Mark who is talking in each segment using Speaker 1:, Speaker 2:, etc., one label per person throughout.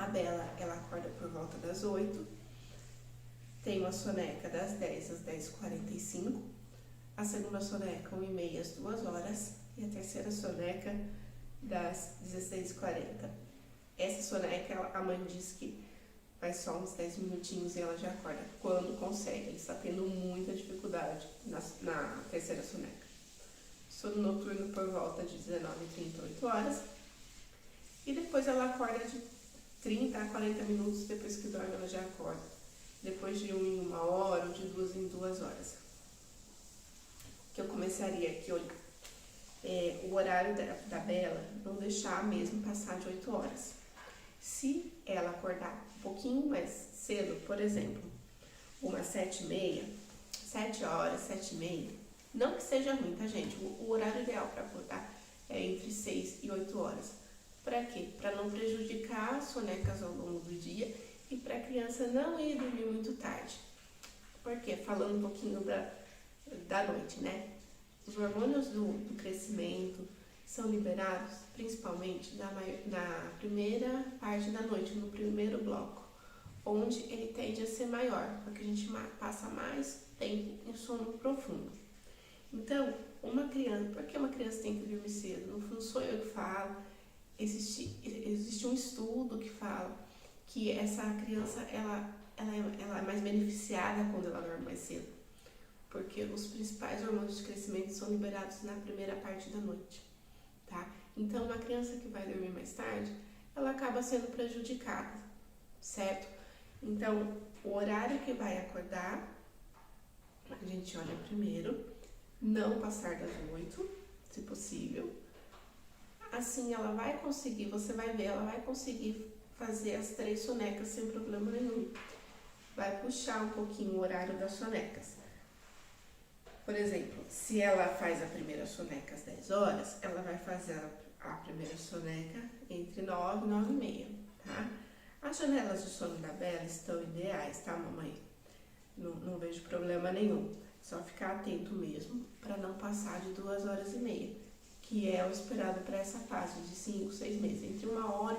Speaker 1: Bela, ela acorda por volta das 8. Tem uma soneca das 10 às 10h45. A segunda soneca, 1h30 às 2h. E a terceira soneca, das 16h40. Essa soneca, a mãe diz que vai só uns 10 minutinhos e ela já acorda quando consegue. Ele está tendo muita dificuldade na terceira soneca. Sono noturno por volta de 19h30, 8h. E depois ela acorda de 30 a 40 minutos depois que dorme, ela já acorda. Depois de 1 em 1 hora ou de 2 em 2 horas. Que eu começaria aqui, olha, o horário da Bela, não deixar mesmo passar de 8 horas. Se ela acordar um pouquinho mais cedo, por exemplo, umas 7h30, 7 horas, 7h30, não que seja ruim, tá, gente? O horário ideal para acordar é entre 6 e 8 horas. Para quê? Para não prejudicar as sonecas ao longo do dia e para a criança não ir dormir muito tarde. Por quê? Falando um pouquinho da noite, né? Os hormônios do crescimento são liberados principalmente na primeira parte da noite, no primeiro bloco, onde ele tende a ser maior, porque a gente passa mais tempo em sono profundo. Então, uma criança, por que uma criança tem que dormir cedo? Não sou eu que falo, existe um estudo que fala que essa criança ela é mais beneficiada quando ela dorme mais cedo, porque os principais hormônios de crescimento são liberados na primeira parte da noite, tá? Então, uma criança que vai dormir mais tarde, ela acaba sendo prejudicada, certo? Então, o horário que vai acordar, a gente olha primeiro, não passar das 8, se possível. Assim, ela vai conseguir, você vai ver, ela vai conseguir fazer as 3 sonecas sem problema nenhum. Vai puxar um pouquinho o horário das sonecas. Por exemplo, se ela faz a primeira soneca às 10 horas, ela vai fazer a primeira soneca entre 9 e 9h30, tá? As janelas de sono da Bela estão ideais, tá, mamãe? Não vejo problema nenhum. Só ficar atento mesmo para não passar de 2h30, que é o esperado para essa fase de 5, 6 meses. Entre 1 hora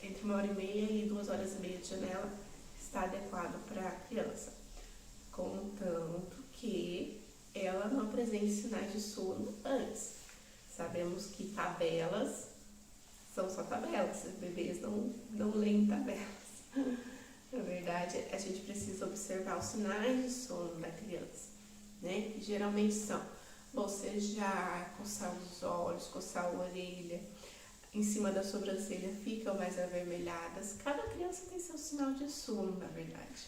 Speaker 1: entre 1h30 e 2h30 de janela está adequado para a criança. Contanto que ela não apresente sinais de sono antes. Sabemos que tabelas são só tabelas, os bebês não leem tabelas. Na verdade, a gente precisa observar os sinais de sono da criança, né? Que geralmente são bocejar, coçar os olhos, coçar a orelha, em cima da sobrancelha ficam mais avermelhadas. Cada criança tem seu sinal de sono, na verdade.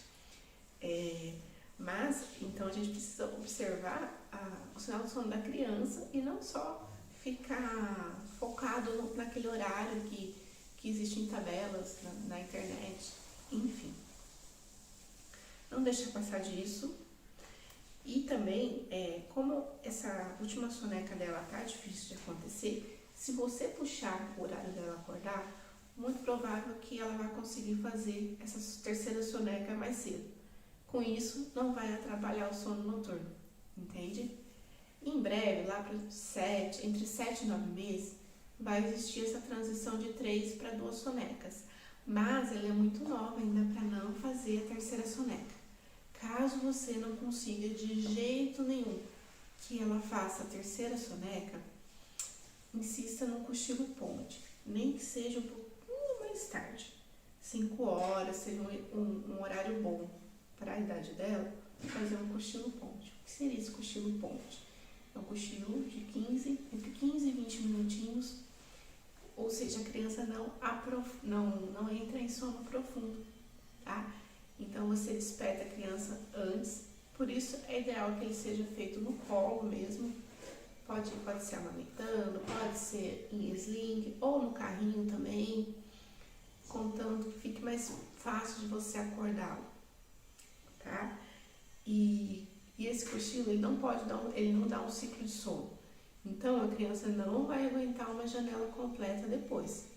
Speaker 1: Mas, então, a gente precisa observar o sinal de sono da criança e não só ficar focado naquele horário que existe em tabelas, na internet, enfim. Não deixa passar disso. E também, como essa última soneca dela tá difícil de acontecer, se você puxar o horário dela acordar, muito provável que ela vai conseguir fazer essa terceira soneca mais cedo. Com isso, não vai atrapalhar o sono noturno, entende? Em breve, lá para entre 7 e 9 meses, vai existir essa transição de 3 para 2 sonecas. Mas ela é muito nova ainda para não fazer a terceira soneca. Caso você não consiga de jeito nenhum que ela faça a terceira soneca, insista no cochilo ponte, nem que seja um pouquinho mais tarde. 5 horas seria um horário bom para a idade dela, fazer um cochilo ponte. O que seria esse cochilo ponte? É um cochilo de entre 15 e 20 minutinhos, ou seja, a criança não entra em sono profundo, tá? Então, você desperta a criança antes, por isso é ideal que ele seja feito no colo mesmo. Pode ser amamentando, pode ser em sling ou no carrinho também, contanto que fique mais fácil de você acordá-lo, tá? E esse cochilo, ele não dá um ciclo de sono. Então, a criança não vai aguentar uma janela completa depois.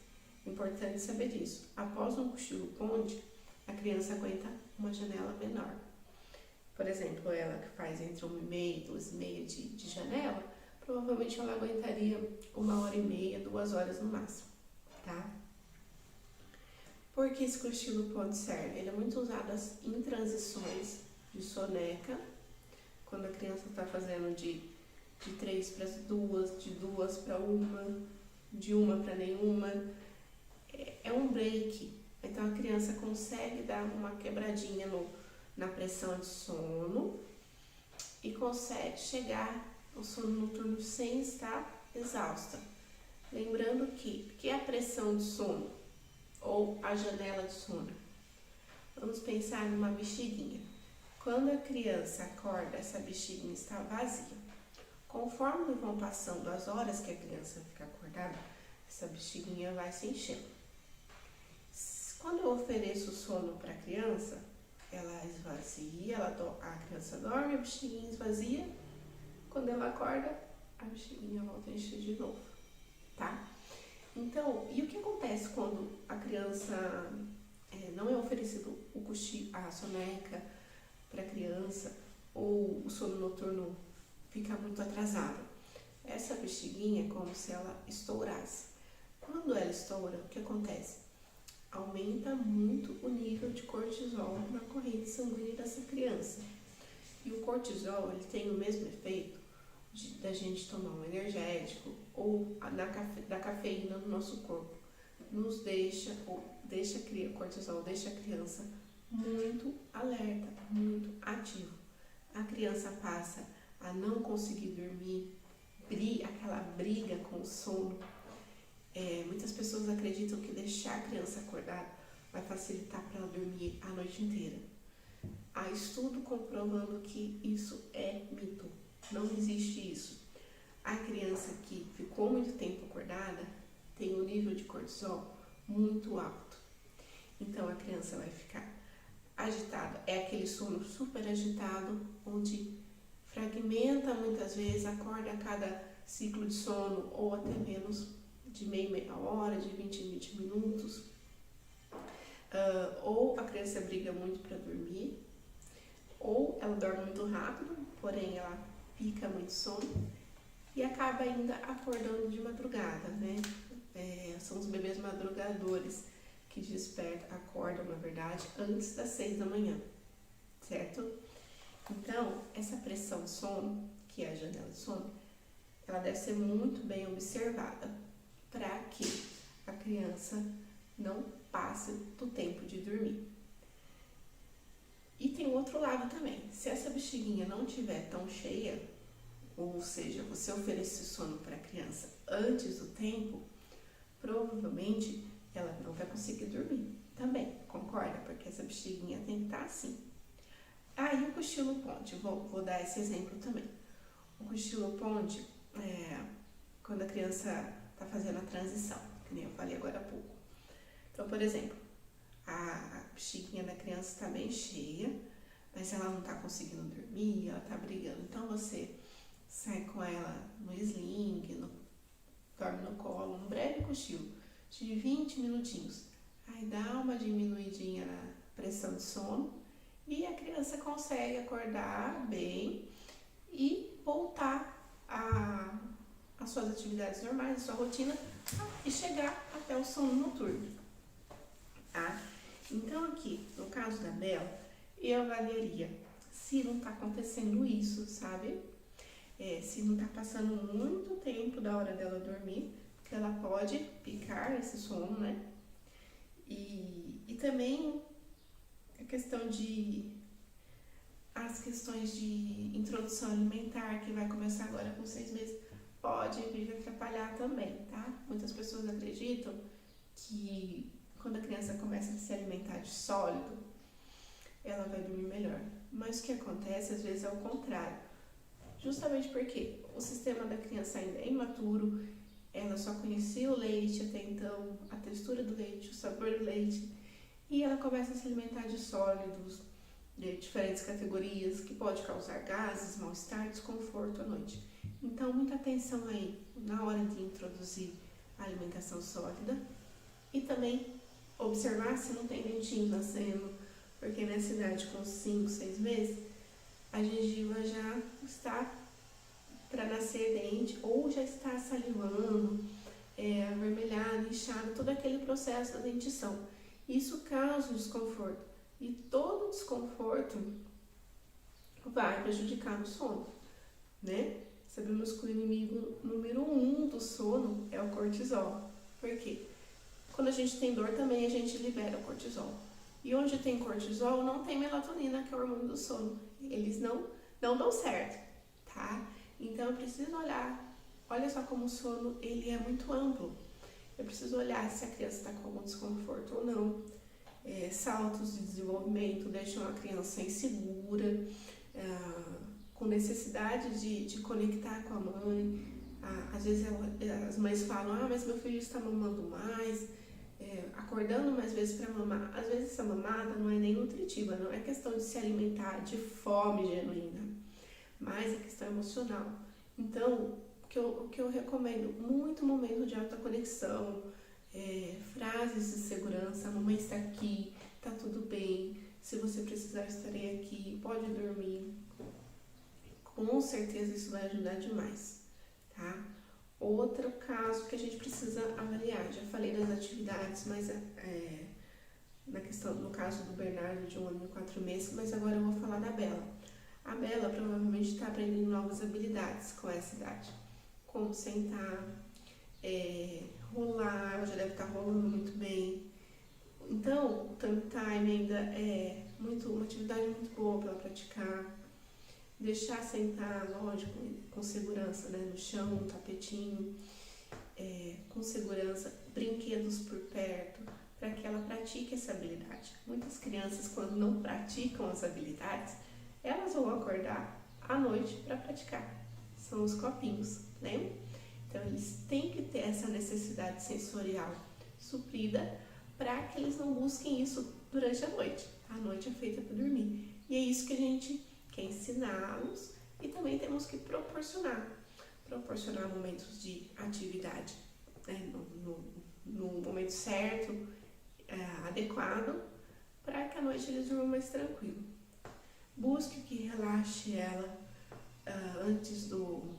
Speaker 1: Importante saber disso. Após um cochilo ponte, a criança aguenta uma janela menor. Por exemplo, ela que faz entre 1h30 e 2h30 de janela, provavelmente ela aguentaria 1h30, 2 horas no máximo, tá? Por que esse cochilo ponte serve? Ele é muito usado em transições de soneca, quando a criança está fazendo de 3 para 2, de 2 para 1, de 1 para nenhuma. É um break. Então a criança consegue dar uma quebradinha na pressão de sono e consegue chegar ao sono noturno sem estar exausta. Lembrando que é a pressão de sono ou a janela de sono. Vamos pensar numa bexiguinha. Quando a criança acorda, essa bexiguinha está vazia. Conforme vão passando as horas que a criança fica acordada, essa bexiguinha vai se enchendo. Quando eu ofereço sono para a criança, ela esvazia, a criança dorme, a bexiguinha esvazia. Quando ela acorda, a bexiguinha volta a encher de novo, tá? Então, e o que acontece quando a criança não é oferecido a soneca para a criança ou o sono noturno fica muito atrasado? Essa bexiguinha é como se ela estourasse. Quando ela estoura, o que acontece? Aumenta muito o nível de cortisol na corrente sanguínea dessa criança. E o cortisol, ele tem o mesmo efeito da gente tomar um energético ou da cafeína no nosso corpo. Nos deixa, cortisol deixa a criança muito alerta, muito ativo. A criança passa a não conseguir dormir, aquela briga com o sono. Muitas pessoas acreditam que deixar a criança acordada vai facilitar para ela dormir a noite inteira. Há estudo comprovando que isso é mito. Não existe isso. A criança que ficou muito tempo acordada tem um nível de cortisol muito alto. Então a criança vai ficar agitada. É aquele sono super agitado, onde fragmenta muitas vezes, acorda a cada ciclo de sono ou até menos de meia hora, de 20 em 20 minutos. Ou a criança briga muito para dormir, ou ela dorme muito rápido, porém ela pica muito sono e acaba ainda acordando de madrugada, né? São os bebês madrugadores que acordam, na verdade, antes das 6 da manhã, certo? Então, essa pressão de sono, que é a janela de sono, ela deve ser muito bem observada para que a criança não passe do tempo de dormir. E tem o outro lado também. Se essa bexiguinha não estiver tão cheia, ou seja, você oferecer sono para a criança antes do tempo, provavelmente ela não vai conseguir dormir também, concorda? Porque essa bexiguinha tem que estar assim. E o cochilo ponte, vou dar esse exemplo também. O cochilo ponte, quando a criança está fazendo a transição, que nem eu falei agora há pouco. Então, por exemplo, a bexiguinha da criança está bem cheia, mas ela não está conseguindo dormir, ela está brigando. Então, você sai com ela no sling, dorme no colo, um breve cochilo de 20 minutinhos. Aí dá uma diminuidinha na pressão de sono e a criança consegue acordar bem e voltar às suas atividades normais, à sua rotina e chegar até o sono noturno. Tá? Então aqui, no caso da Bela, eu avaliaria se não está acontecendo isso, sabe? Se não está passando muito tempo da hora dela dormir, porque ela pode picar esse sono, né? E também as questões de introdução alimentar, que vai começar agora com 6 meses, pode vir a atrapalhar também, tá? Muitas pessoas acreditam que quando a criança começa a se alimentar de sólido, ela vai dormir melhor. Mas o que acontece, às vezes, é o contrário. Justamente porque o sistema da criança ainda é imaturo, ela só conhecia o leite até então, a textura do leite, o sabor do leite, e ela começa a se alimentar de sólidos, de diferentes categorias, que pode causar gases, mal-estar, desconforto à noite. Então, muita atenção aí na hora de introduzir a alimentação sólida e também observar se não tem dentinho nascendo, porque nessa idade, com 5, 6 meses, a gengiva já está para nascer dente ou já está salivando, avermelhado, inchado, todo aquele processo da dentição. Isso causa desconforto. E todo desconforto vai prejudicar no sono, né? Sabemos que o inimigo número 1 do sono é o cortisol. Por quê? Quando a gente tem dor também a gente libera o cortisol. E onde tem cortisol não tem melatonina, que é o hormônio do sono. Eles não dão certo, tá? Então eu preciso olhar, olha só como o sono ele é muito amplo. Eu preciso olhar se a criança está com algum desconforto ou não. Saltos de desenvolvimento deixam a criança insegura, com necessidade de conectar com a mãe. Às vezes as mães falam, mas meu filho está mamando mais, acordando mais vezes para mamar. Às vezes essa mamada não é nem nutritiva, não é questão de se alimentar de fome genuína, mas é questão emocional. Então, o que eu recomendo, muito momento de alta conexão, frases de segurança, a mamãe está aqui, tá tudo bem, se você precisar estarei aqui, pode dormir. Com certeza isso vai ajudar demais, tá? Outro caso que a gente precisa avaliar, já falei das atividades, mas no caso do Bernardo de 1 ano e 4 meses, mas agora eu vou falar da Bela. A Bela provavelmente está aprendendo novas habilidades com essa idade, como sentar, rolar, ela já deve estar rolando muito bem. Então, o tummy time ainda é uma atividade muito boa para ela praticar. Deixar sentar, lógico, com segurança, né, no chão, no tapetinho, com segurança, brinquedos por perto, para que ela pratique essa habilidade. Muitas crianças, quando não praticam as habilidades, elas vão acordar à noite para praticar. São os copinhos, lembra? Então, eles têm que ter essa necessidade sensorial suprida para que eles não busquem isso durante a noite. A noite é feita para dormir. E é isso que a gente quer ensiná-los e também temos que proporcionar momentos de atividade, né, no momento certo, adequado, para que à noite eles durmam mais tranquilo. Busque o que relaxe ela antes no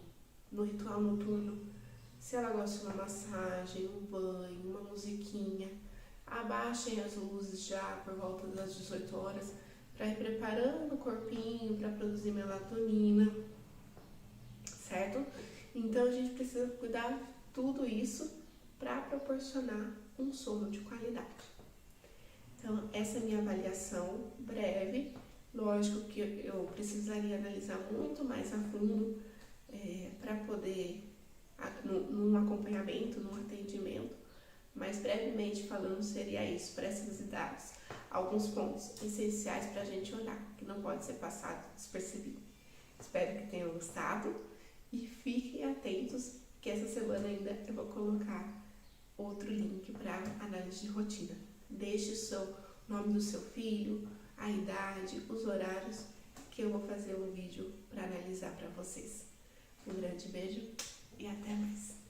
Speaker 1: ritual noturno. Se ela gosta de uma massagem, um banho, uma musiquinha, abaixem as luzes já por volta das 18 horas, para ir preparando o corpinho para produzir melatonina, certo? Então a gente precisa cuidar de tudo isso para proporcionar um sono de qualidade. Então essa é a minha avaliação breve. Lógico que eu precisaria analisar muito mais a fundo para poder, num acompanhamento, num atendimento, mas brevemente falando seria isso para essas idades. Alguns pontos essenciais para a gente olhar, que não pode ser passado despercebido. Espero que tenham gostado e fiquem atentos que essa semana ainda eu vou colocar outro link para análise de rotina. Deixe o nome do seu filho, a idade, os horários, que eu vou fazer um vídeo para analisar para vocês. Um grande beijo e até mais!